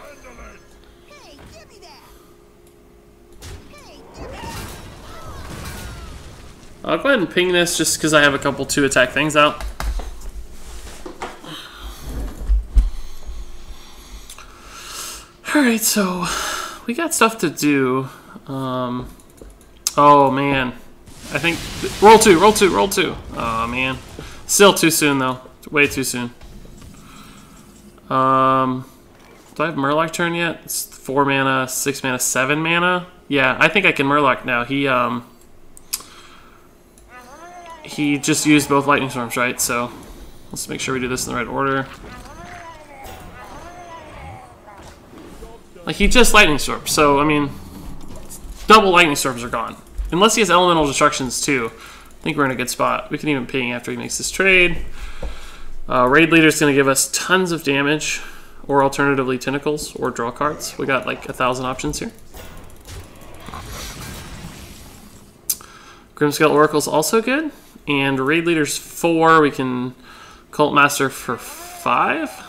I'll go ahead and ping this just because I have a couple 2-attack things out. Alright, so we got stuff to do. Oh man. I think roll two. Oh man. Still too soon though. Way too soon. Do I have Murloc turn yet? It's 4 mana, 6 mana, 7 mana. Yeah, I think I can Murloc now. He just used both Lightning Storms, right? So let's make sure we do this in the right order. Like, he just Lightning Storms, so, I mean, double Lightning Storms are gone. Unless he has Elemental Destructions, too. I think we're in a good spot. We can even ping after he makes this trade. Raid Leader's going to give us tons of damage, or alternatively Tentacles, or draw cards. We got, like, 1,000 options here. Grimscale Oracle's also good. And Raid Leader's 4. We can Cult Master for 5.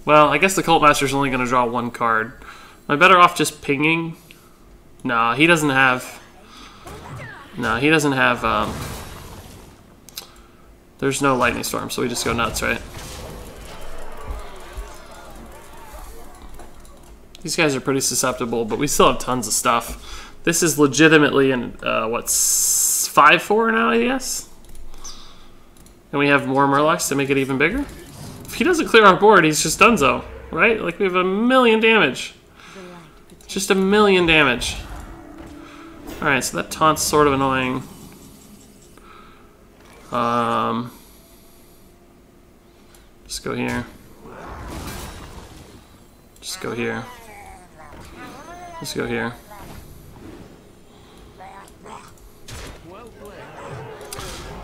Well, I guess the Cult Master's only going to draw 1 card. Am I better off just pinging? Nah, he doesn't have... No, he doesn't have... There's no Lightning Storm, so we just go nuts, right? These guys are pretty susceptible, but we still have tons of stuff. This is legitimately in, what, 5-4 now, I guess? And we have more Murlocs to make it even bigger? If he doesn't clear our board, he's just donezo, right? Like, we have 1,000,000 damage. Just 1,000,000 damage. Alright, so that taunt's sort of annoying. Just go here. Just go here. Let's go here.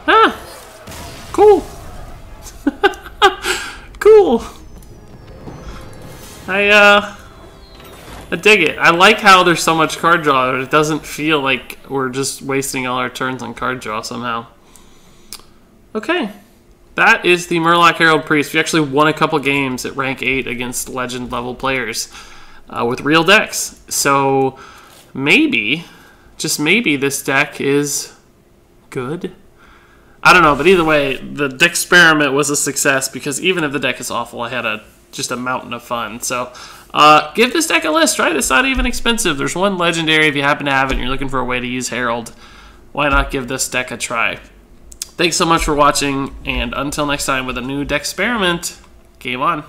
Ah! Cool! Cool! I dig it. I like how there's so much card draw. It doesn't feel like we're just wasting all our turns on card draw somehow. Okay. That is the Murloc Herald Priest. We actually won a couple games at rank 8 against legend level players with real decks. So maybe, just maybe, this deck is good. I don't know, but either way, the Decksperiment was a success because even if the deck is awful, I had just a mountain of fun. So give this deck a list, right? It's not even expensive. There's one legendary if you happen to have it and you're looking for a way to use Herald. Why not give this deck a try? Thanks so much for watching, and until next time with a new Decksperiment, game on.